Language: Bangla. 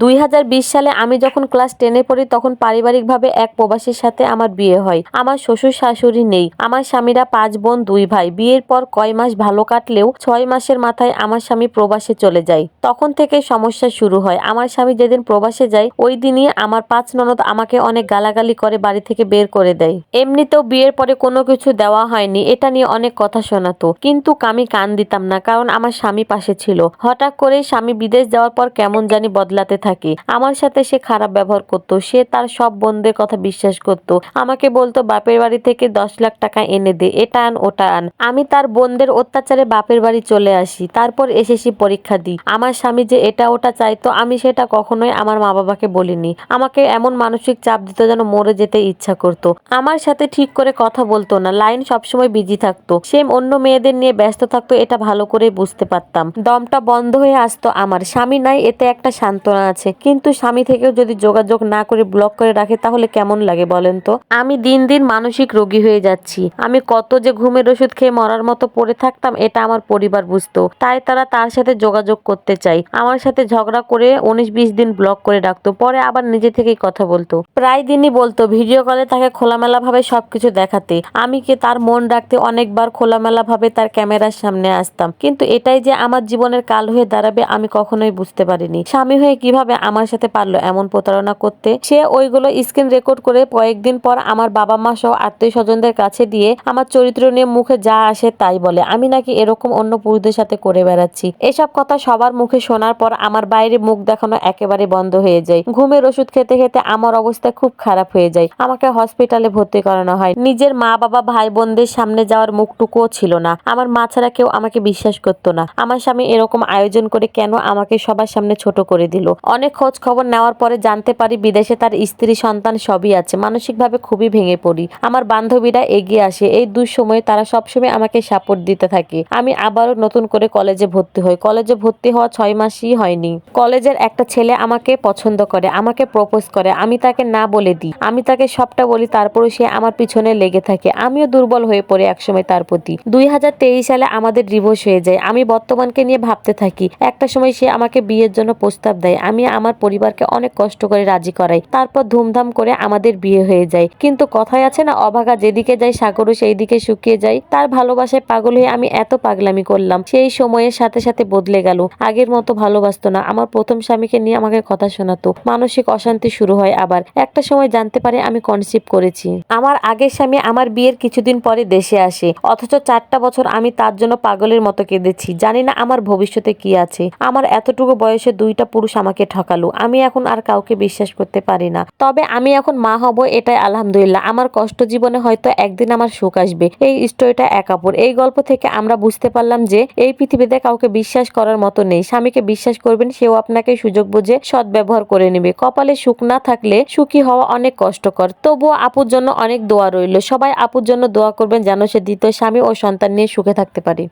2020 সালে আমি যখন ক্লাস 10-এ পড়ি তখন পারিবারিকভাবে এক প্রবাসীর সাথে আমার বিয়ে হয়। আমার শ্বশুর শাশুড়ি নেই। আমার স্বামীরা 5 বোন 2 ভাই। বিয়ের পর কয় মাস ভালো কাটলেও 6 মাসের মাথায় আমার স্বামী প্রবাসে চলে যায়। তখন থেকে সমস্যা শুরু হয়। আমার স্বামী যেদিন প্রবাসে যায় ওই দিনই আমার 5 ননদ আমাকে অনেক গালাগালি করে বাড়ি থেকে বের করে দেয়। এমনিতেও বিয়ের পরে কোনো কিছু দেওয়া হয়নি, এটা নিয়ে অনেক কথা শোনাতো, কিন্তু আমি কান দিতাম না, কারণ আমার স্বামী পাশে ছিল। হঠাৎ করে স্বামী বিদেশ যাওয়ার পর কেমন জানি বদলাতে থাকে। আমার সাথে সে খারাপ ব্যবহার করত। সে তার সব বোনদের কথা বিশ্বাস করত। আমাকে বলতো বাপের বাড়ি থেকে 10 লাখ টাকা এনে দে, এটা আন ওটা আন। আমি তার বোনদের অত্যাচারে বাপের বাড়ি চলে আসি। তারপর এসএসসি পরীক্ষা দিই। আমার স্বামী যে এটা ওটা চাইতো আমি সেটা কখনোই আমার মা বাবাকে বলিনি। আমাকে এমন মানসিক চাপ দিত যেন মরে যেতে ইচ্ছা করতো। আমার সাথে ঠিক করে কথা বলতো না, লাইন সবসময় বিজি থাকতো। সে অন্য মেয়েদের নিয়ে ব্যস্ত থাকতো, এটা ভালো করে বুঝতে পারতাম। দমটা বন্ধ হয়ে আসতো আমার। স্বামী নাই এতে একটা সান্ত্বনা আছে, কিন্তু স্বামী থেকেও যদি যোগাযোগ না করে ব্লক করে রাখে তাহলে কেমন লাগে বলেন তো? আমি দিন দিন মানসিক রোগী হয়ে যাচ্ছি। আমি কত যে ঘুমের ওষুধ খেয়ে মরার মতো পড়ে থাকতাম এটা আমার পরিবার বুঝতো, তাই তারা তার সাথে যোগাযোগ করতে চাই। আমার সাথে ঝগড়া করে 19-20 দিন ব্লক করে রাখতো, পরে আবার নিজে থেকেই কথা বলতো। প্রায় দিনই বলতো ভিডিও কলে তাকে খোলামেলা ভাবে সবকিছু দেখাতে। আমি কি তার মন রাখতে অনেকবার খোলামেলা ভাবে তার ক্যামেরার সামনে আসতাম, কিন্তু এটাই যে আমার জীবনের কাল হয়ে দাঁড়াবে আমি কখনোই বুঝতে পারিনি। স্বামী হয়ে কিভাবে আমার সাথে পারলো এমন প্রতারণা করতে? সে ওইগুলো স্ক্রিন রেকর্ড করে কয়েকদিন পর আমার বাবা মা সহ আত্মীয় স্বজনদের কাছে দিয়ে আমার চরিত্র নিয়ে মুখে যা আসে তাই বলে। আমি নাকি এরকম অন্য পুরুষদের সাথে করে বেড়াচ্ছি। এসব কথা সবার মুখে শোনার পর আমার বাইরে মুখ দেখানো একেবারে বন্ধ হয়ে যায়। ঘুমের ওষুধ খেতে খেতে আমার অবস্থা খুব খারাপ হয়ে যায়। আমাকে হসপিটালে ভর্তি করানো হয়। নিজের মা বাবা ভাই বোনদের সামনে যাওয়ার মুখটুকুও ছিল না। আমার মা ছাড়া কেউ আমাকে বিশ্বাস করতো না। আমার স্বামী এরকম আয়োজন করে কেন আমাকে সবার সামনে ছোট করে দিল? অনেক খোঁজ খবর নেওয়ার পরে জানতে পারি বিদেশে তার স্ত্রী সন্তান সবই আছে। মানসিকভাবে খুবই ভেঙে পড়ি। আমার বান্ধবীরা এগিয়ে আসে। এই দুঃসময়ে তারা সবসময় আমাকে সাপোর্ট দিতে থাকে। আমি আবারও নতুন করে কলেজে ভর্তি হই। কলেজে ভর্তি হওয়া 6 মাসই হয়নি। কলেজের একটা ছেলে আমাকে পছন্দ করে, আমাকে প্রপোজ করে। আমি তাকে না বলে দিই। আমি তাকে সবটা বলি, তারপরে সে আমার পিছনে লেগে থাকে। আমিও দুর্বল হয়ে পড়ি একসময় তার প্রতি। 2023 সালে আমাদের ডিভোর্স হয়ে যায়। আমি বর্তমানকে নিয়ে ভাবতে থাকি। একটা সময় সে আমাকে বিয়ের জন্য প্রস্তাব দেয়। আমি আমার পরিবারকে অনেক কষ্ট করে রাজি করাই। তারপর ধুমধাম করে আমাদের বিয়ে হয়ে যায়। কিন্তু কথায় আছে না, অভাগা যেদিকে যায় সাগরও সেই দিকে শুকিয়ে যায়। তার ভালোবাসায় পাগল হয়ে আমি এত পাগলামি করলাম। সেই সময়ের সাথে সাথে বদলে গেল। আগের মতো ভালোবাসতো না। আমার প্রথম স্বামীকে নিয়ে আমাকে কথা শোনাতো। মানসিক অশান্তি শুরু হয় আবার। একটা সময় জানতে পারে আমি কনসিভ করেছি। আমার আগের স্বামী আমার বিয়ের কিছুদিন পরে দেশে আসে, অথচ 4টা বছর আমি তার জন্য পাগলের মতো কেঁদেছি। জানি না আমার ভবিষ্যতে কি আছে। আমার এতটুকু বয়সে 2টা পুরুষ আমাকে ঠকালো। আমি এখন আর কাউকে বিশ্বাস করতে পারি না। তবে আমি এখন মা হব, এটাই আলহামদুলিল্লাহ। আমার কষ্ট জীবনে হয়তো একদিন আমার সুখ আসবে। এই স্টোরিটা এক কাপড়। এই গল্প থেকে আমরা বুঝতে পারলাম যে এই পৃথিবীতে কাউকে বিশ্বাস করার মতো নেই। স্বামীকে বিশ্বাস করবেন, সেও আপনাকে সুযোগ বুঝে সদ্ব্যবহার করে নেবে। কপালে সুখ না থাকলে সুখী হওয়া অনেক কষ্টকর। তবুও আপুর জন্য অনেক দোয়া রইল। সবাই আপুর জন্য দোয়া করবেন যেন সে দ্বিতীয় স্বামী ও সন্তান নিয়ে সুখে থাকতে পারে।